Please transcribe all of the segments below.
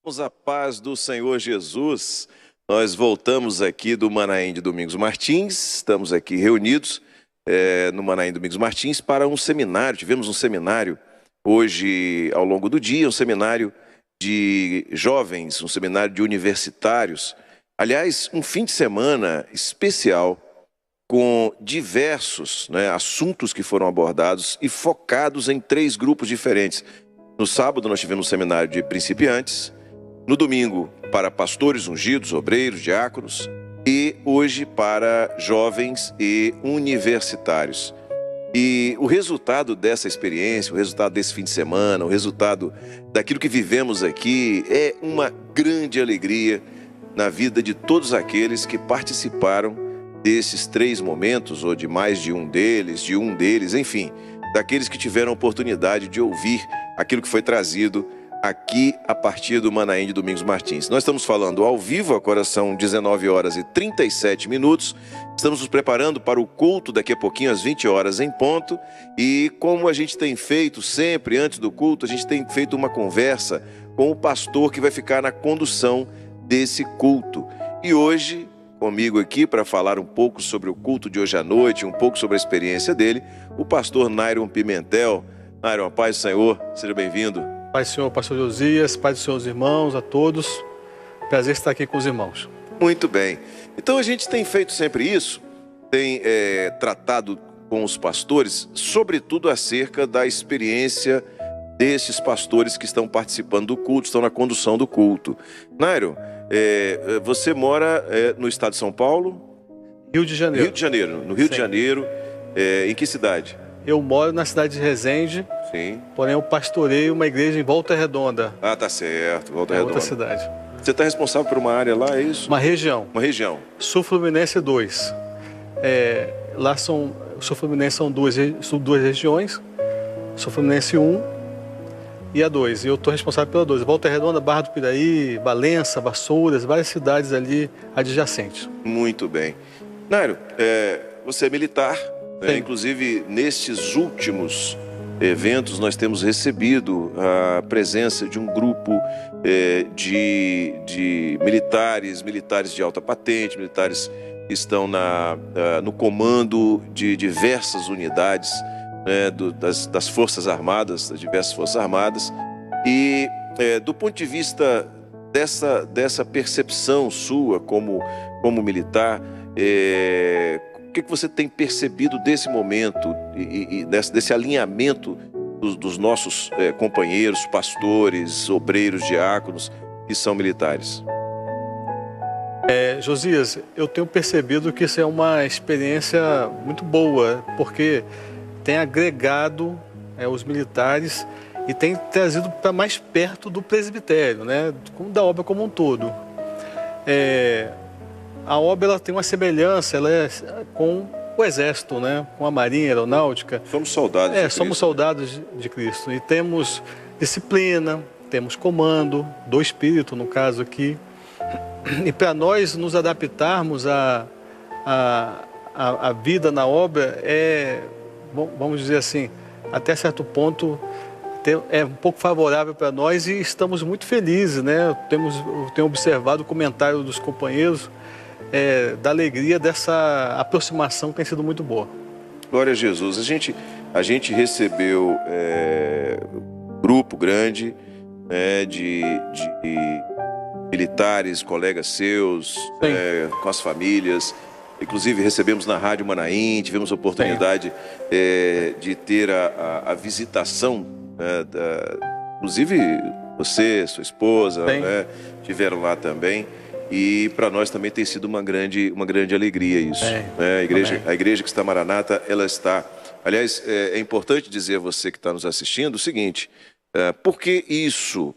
A paz do Senhor Jesus. Nós voltamos aqui do Manaim de Domingos Martins, estamos aqui reunidos no Manaim Domingos Martins para um seminário. Tivemos um seminário hoje ao longo do dia, um seminário de jovens, um seminário de universitários. Aliás, um fim de semana especial com diversos assuntos que foram abordados e focados em 3 grupos diferentes. No sábado nós tivemos um seminário de principiantes, no domingo para pastores ungidos, obreiros, diáconos, e hoje para jovens e universitários. E o resultado dessa experiência, o resultado desse fim de semana, o resultado daquilo que vivemos aqui é uma grande alegria na vida de todos aqueles que participaram desses 3 momentos, ou de mais de um deles, enfim, daqueles que tiveram a oportunidade de ouvir aquilo que foi trazido aqui a partir do Manaim de Domingos Martins. Nós estamos falando ao vivo, agora são 19h37. Estamos nos preparando para o culto daqui a pouquinho, às 20 horas em ponto. E como a gente tem feito sempre antes do culto, a gente tem feito uma conversa com o pastor que vai ficar na condução desse culto. E hoje, comigo aqui para falar um pouco sobre o culto de hoje à noite, um pouco sobre a experiência dele, o pastor Nairon Pimentel. Nairon, a paz do Senhor, seja bem-vindo. Paz do Senhor, pastor Josias, paz dos seus irmãos, a todos. Prazer estar aqui com os irmãos. Muito bem. Então a gente tem feito sempre isso, tem tratado com os pastores, sobretudo acerca da experiência desses pastores que estão participando do culto, estão na condução do culto. Nairon, você mora no estado de São Paulo? Rio de Janeiro. Rio de Janeiro, no Rio de Janeiro. Em que cidade? Eu moro na cidade de Resende. Sim. Porém, eu pastoreio uma igreja em Volta Redonda. Ah, tá certo, Volta Redonda. Outra cidade. Você está responsável por uma área lá, é isso? Uma região. Uma região. Sul Fluminense 2. Lá Sul Fluminense são duas regiões. Sul Fluminense 1 e a 2. E eu estou responsável pela 2. Volta Redonda, Barra do Piraí, Valença, Vassouras, várias cidades ali adjacentes. Muito bem. Nairon, você é militar, né? Inclusive nestes últimos eventos nós temos recebido a presença de um grupo de militares de alta patente, militares que estão no comando de diversas unidades, né, das Forças Armadas, das diversas Forças Armadas. E do ponto de vista dessa percepção sua como militar, o que você tem percebido desse momento e desse alinhamento dos nossos companheiros, pastores, obreiros, diáconos, que são militares? Josias, eu tenho percebido que isso é uma experiência muito boa, porque tem agregado os militares e tem trazido para mais perto do presbitério, né, da obra como um todo. A obra ela tem uma semelhança, com o Exército, né? Com a Marinha, a Aeronáutica. Somos soldados de Cristo. Somos soldados de Cristo. E temos disciplina, temos comando do Espírito, no caso aqui. E para nós nos adaptarmos à vida na obra, vamos dizer assim, até certo ponto, é um pouco favorável para nós e estamos muito felizes, né? Eu tenho observado o comentário dos companheiros, da alegria dessa aproximação que tem sido muito boa. Glória a Jesus. A gente recebeu um grupo grande de militares, colegas seus, com as famílias. Inclusive recebemos na Rádio Manaim, tivemos a oportunidade de ter a visitação, inclusive você, sua esposa, tiveram lá também. E para nós também tem sido uma grande alegria isso. A igreja que está Maranata, ela está... Aliás, é importante dizer a você que está nos assistindo o seguinte, porque isso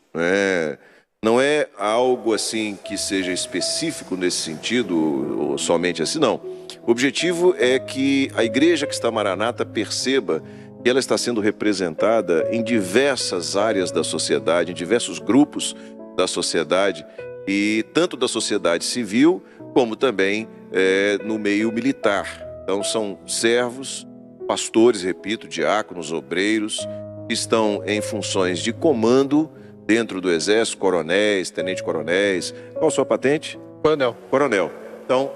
não é algo assim que seja específico nesse sentido, ou somente assim, não. O objetivo é que a igreja que está Maranata perceba que ela está sendo representada em diversas áreas da sociedade, em diversos grupos da sociedade, e tanto da sociedade civil, como também no meio militar. Então são servos, pastores, repito, diáconos, obreiros, que estão em funções de comando dentro do Exército, coronéis, tenente-coronéis. Qual a sua patente? Coronel. Coronel. Então,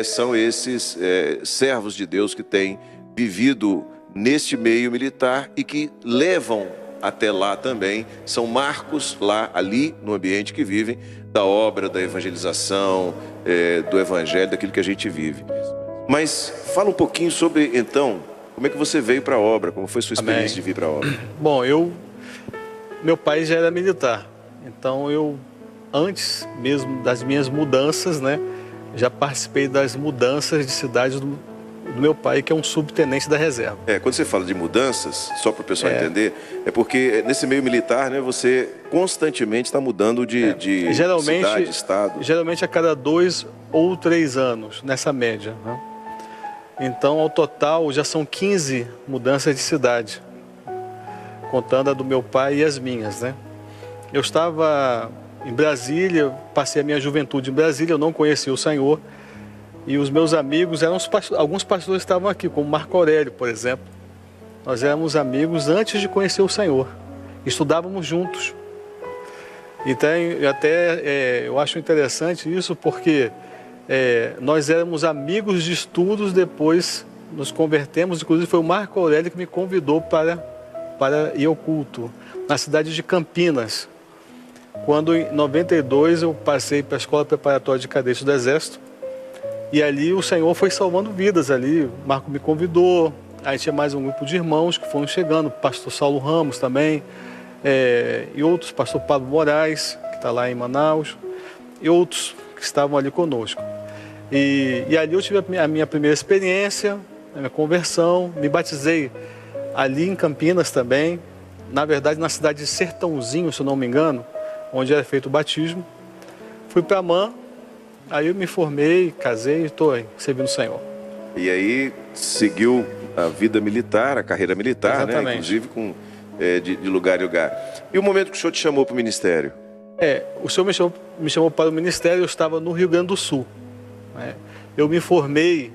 são esses servos de Deus que têm vivido neste meio militar e que levam até lá também, são marcos lá, ali, no ambiente que vivem, da obra, da evangelização, do evangelho, daquilo que a gente vive. Mas fala um pouquinho sobre, então, como é que você veio para a obra, como foi a sua experiência de vir para a obra? Bom, meu pai já era militar, então eu, antes mesmo das minhas mudanças, né, já participei das mudanças de cidade do meu pai, que é um subtenente da reserva. Quando você fala de mudanças, só para o pessoal entender, é porque nesse meio militar, né, você constantemente está mudando de cidade, estado. Geralmente a cada 2 ou 3 anos, nessa média, né? Então, ao total, já são 15 mudanças de cidade, contando a do meu pai e as minhas, né? Eu estava em Brasília, passei a minha juventude em Brasília, eu não conhecia o Senhor. E os meus amigos, alguns pastores estavam aqui, como Marco Aurélio, por exemplo. Nós éramos amigos antes de conhecer o Senhor. Estudávamos juntos. Então, eu acho interessante isso porque nós éramos amigos de estudos, depois nos convertemos. Inclusive foi o Marco Aurélio que me convidou para ir ao culto, na cidade de Campinas. Quando em 92 eu passei para a Escola Preparatória de Cadetes do Exército. E ali o Senhor foi salvando vidas ali. O Marco me convidou, aí tinha mais um grupo de irmãos que foram chegando, pastor Saulo Ramos também, e outros, pastor Pablo Moraes, que está lá em Manaus, e outros que estavam ali conosco. E ali eu tive a minha primeira experiência, a minha conversão, me batizei ali em Campinas também, na verdade na cidade de Sertãozinho, se eu não me engano, onde era feito o batismo. Fui para Amã. Aí eu me formei, casei e estou servindo o Senhor. E aí seguiu a vida militar, a carreira militar, né? Inclusive de lugar em lugar. E o momento que o senhor te chamou para o ministério? O senhor me chamou para o ministério, eu estava no Rio Grande do Sul. Né? Eu me formei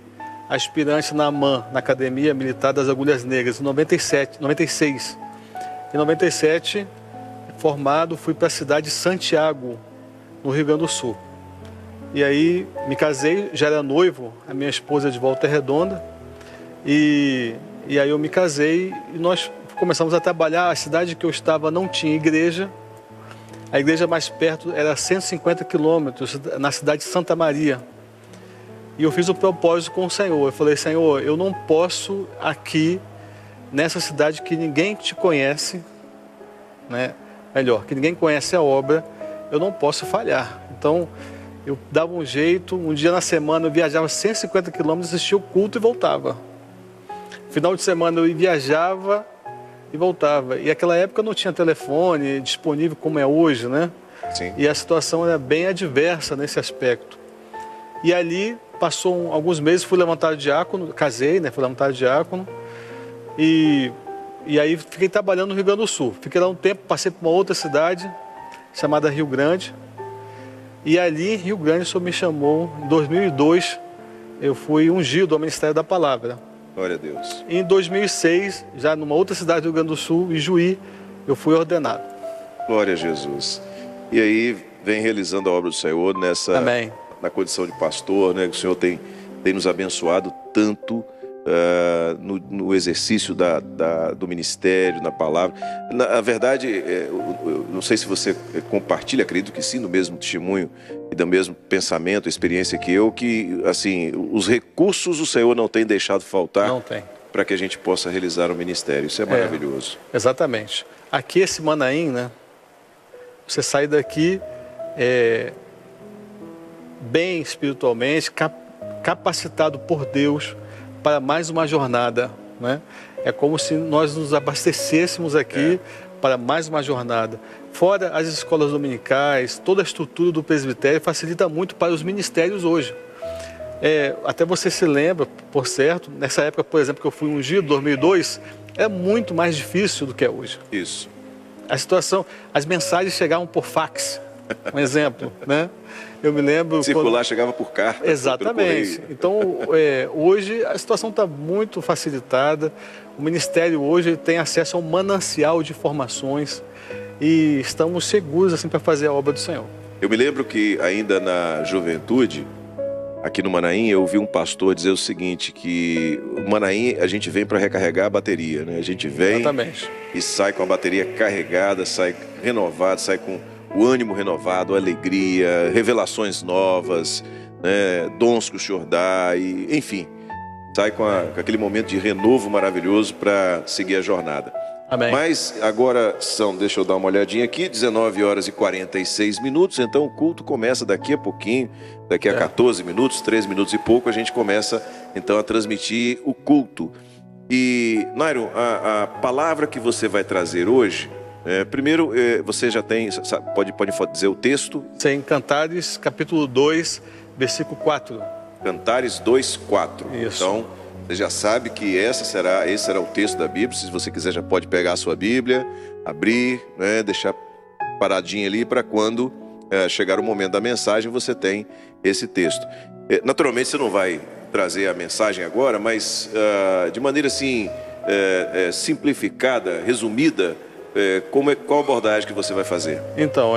aspirante na AMAN, na Academia Militar das Agulhas Negras, em 96. Em 97, formado, fui para a cidade de Santiago, no Rio Grande do Sul. E aí me casei, já era noivo, a minha esposa é de Volta Redonda. E aí eu me casei e nós começamos a trabalhar. A cidade que eu estava não tinha igreja. A igreja mais perto era 150 quilômetros, na cidade de Santa Maria. E eu fiz o propósito com o Senhor. Eu falei, Senhor, eu não posso aqui, nessa cidade que ninguém te conhece, né? Melhor, que ninguém conhece a obra, eu não posso falhar. Então, eu dava um jeito, um dia na semana eu viajava 150 quilômetros, assistia o culto e voltava. Final de semana eu viajava e voltava. E naquela época não tinha telefone disponível como é hoje, né? Sim. E a situação era bem adversa nesse aspecto. E ali, passou alguns meses, fui levantado diácono, casei, né? Fui levantado diácono. E aí fiquei trabalhando no Rio Grande do Sul. Fiquei lá um tempo, passei para uma outra cidade, chamada Rio Grande. E ali em Rio Grande o Senhor me chamou, em 2002, eu fui ungido ao Ministério da Palavra. Glória a Deus. E em 2006, já numa outra cidade do Rio Grande do Sul, em Juí, eu fui ordenado. Glória a Jesus. E aí vem realizando a obra do Senhor Amém. Na condição de pastor, né? Que o Senhor tem nos abençoado tanto no exercício do ministério, na palavra. Na verdade, eu não sei se você compartilha, acredito que sim, do mesmo testemunho e do mesmo pensamento, experiência que eu, que assim, os recursos o Senhor não tem deixado faltar. Não tem. Para que a gente possa realizar o ministério. Isso é maravilhoso. Exatamente. Aqui esse Manaim, né? Você sai daqui bem espiritualmente, capacitado por Deus para mais uma jornada, né? É como se nós nos abastecêssemos aqui para mais uma jornada. Fora as escolas dominicais, toda a estrutura do presbitério facilita muito para os ministérios hoje. Até você se lembra, por certo, nessa época, por exemplo, que eu fui ungido, 2002, é muito mais difícil do que é hoje. Isso. A situação, as mensagens chegavam por fax. Um exemplo, né? Eu me lembro... Circular chegava por carta. Exatamente. Então, hoje a situação está muito facilitada. O Ministério hoje tem acesso a um manancial de informações e estamos seguros assim, para fazer a obra do Senhor. Eu me lembro que ainda na juventude, aqui no Manaim, eu ouvi um pastor dizer o seguinte, que o Manaim a gente vem para recarregar a bateria, né? A gente vem Exatamente. E sai com a bateria carregada, sai renovado, sai com o ânimo renovado, alegria, revelações novas, né? Dons que o Senhor dá, e, enfim, sai com aquele momento de renovo maravilhoso para seguir a jornada. Amém. Mas agora são, deixa eu dar uma olhadinha aqui, 19 horas e 46 minutos, então o culto começa daqui a pouquinho, daqui a 14 minutos, 3 minutos e pouco, a gente começa então a transmitir o culto. E, Nairo, a palavra que você vai trazer hoje, primeiro você já tem, pode dizer o texto? Sim, Cantares, capítulo 2, versículo 4. Cantares 2, 4. Isso. Então, você já sabe que esse será o texto da Bíblia. Se você quiser, já pode pegar a sua Bíblia, abrir, né, deixar paradinho ali para quando chegar o momento da mensagem, você tem esse texto. Naturalmente, você não vai trazer a mensagem agora, mas de maneira assim, simplificada, resumida, qual abordagem que você vai fazer? Então,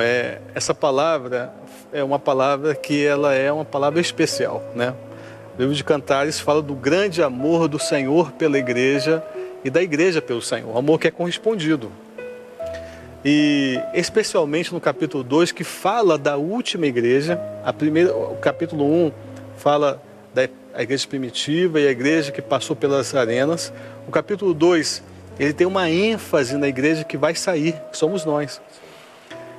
essa palavra é uma palavra que ela é uma palavra especial, né? O livro de Cantares fala do grande amor do Senhor pela igreja e da igreja pelo Senhor, o amor que é correspondido. E especialmente no capítulo 2, que fala da última igreja, o capítulo 1 fala da igreja primitiva e a igreja que passou pelas arenas. O capítulo 2, ele tem uma ênfase na igreja que vai sair, que somos nós.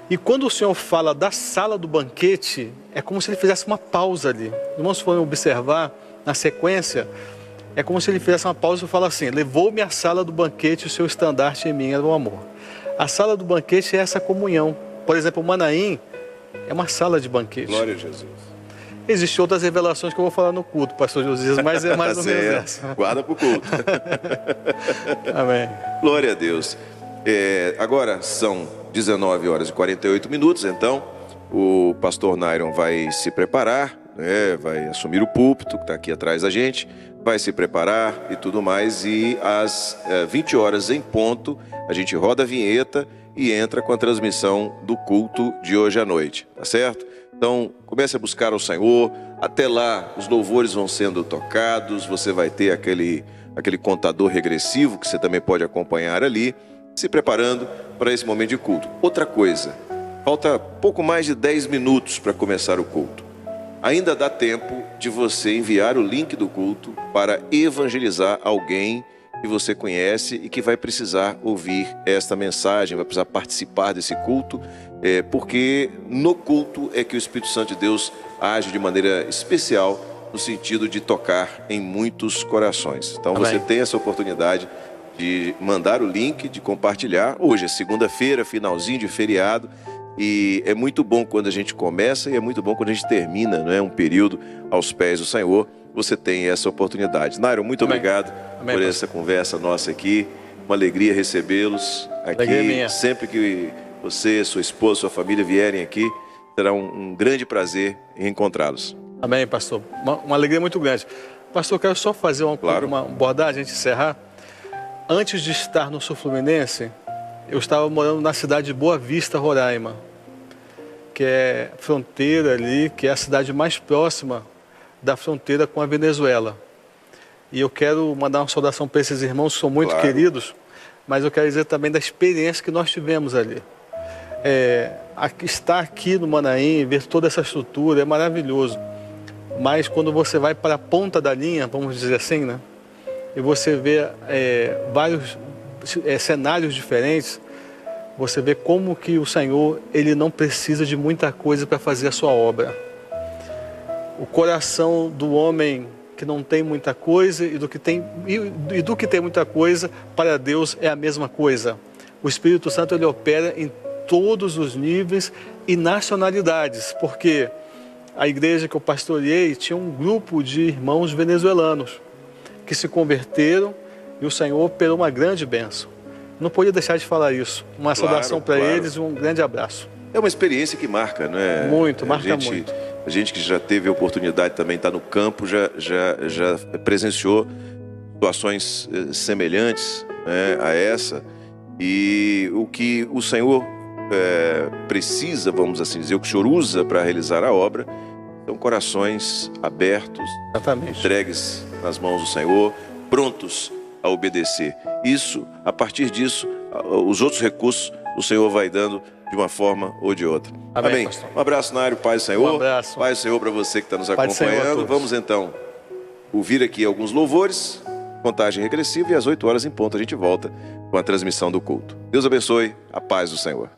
E quando o Senhor fala da sala do banquete, é como se ele fizesse uma pausa ali. Os irmãos foram observar na sequência, é como se ele fizesse uma pausa e fala assim: levou-me à sala do banquete, o seu estandarte em mim era o amor. A sala do banquete é essa comunhão. Por exemplo, o Manaim é uma sala de banquete. Glória a Jesus. Existem outras revelações que eu vou falar no culto, pastor Josias, mas é mais ou menos essa. Guarda para o culto. Amém. Glória a Deus. Agora são 19 horas e 48 minutos, então o pastor Nairon vai se preparar, né, vai assumir o púlpito que está aqui atrás da gente, vai se preparar e tudo mais, e às 20 horas em ponto, a gente roda a vinheta e entra com a transmissão do culto de hoje à noite, tá certo? Então, comece a buscar o Senhor, até lá os louvores vão sendo tocados, você vai ter aquele contador regressivo que você também pode acompanhar ali, se preparando para esse momento de culto. Outra coisa, falta pouco mais de 10 minutos para começar o culto. Ainda dá tempo de você enviar o link do culto para evangelizar alguém que você conhece e que vai precisar ouvir esta mensagem, vai precisar participar desse culto, porque no culto é que o Espírito Santo de Deus age de maneira especial no sentido de tocar em muitos corações. Então Amém. Você tem essa oportunidade de mandar o link, de compartilhar. Hoje é segunda-feira, finalzinho de feriado, e é muito bom quando a gente começa e é muito bom quando a gente termina, não é? Um período aos pés do Senhor. Você tem essa oportunidade. Nairo, muito Amém. obrigado Amém, por pastor. essa conversa nossa aqui. Uma alegria recebê-los aqui. Alegria minha. Sempre que você, sua esposa, sua família vierem aqui, será um grande prazer em reencontrá-los. Amém, pastor. Uma alegria muito grande. Pastor, eu quero só fazer Claro. uma abordagem antes de encerrar. Antes de estar no Sul Fluminense, eu estava morando na cidade de Boa Vista, Roraima, que é fronteira ali, que é a cidade mais próxima da fronteira com a Venezuela. E eu quero mandar uma saudação para esses irmãos que são muito Claro. queridos, mas eu quero dizer também da experiência que nós tivemos ali. Estar aqui no Manaim, ver toda essa estrutura é maravilhoso, mas quando você vai para a ponta da linha, vamos dizer assim, né? E você vê vários cenários diferentes, você vê como que o Senhor, Ele não precisa de muita coisa para fazer a sua obra. O coração do homem que não tem muita coisa e do que tem muita coisa, para Deus é a mesma coisa. O Espírito Santo, ele opera em todos os níveis e nacionalidades, porque a igreja que eu pastoreei tinha um grupo de irmãos venezuelanos que se converteram e o Senhor operou uma grande bênção. Não podia deixar de falar isso. Uma saudação para claro. eles e um grande abraço. É uma experiência que marca, não é? Muito, marca muito. A gente que já teve a oportunidade também de estar no campo, já presenciou situações semelhantes, né, a essa. E o que o Senhor precisa, vamos assim dizer, o que o Senhor usa para realizar a obra, são corações abertos, exatamente, entregues nas mãos do Senhor, prontos a obedecer. Isso, a partir disso, os outros recursos o Senhor vai dando de uma forma ou de outra. Amém. Amém. Um abraço, Nário, paz do Senhor. Um abraço. Paz do Senhor para você que está nos Paz do Senhor a acompanhando. todos. Vamos então ouvir aqui alguns louvores, contagem regressiva, e às 8 horas em ponto a gente volta com a transmissão do culto. Deus abençoe, a paz do Senhor.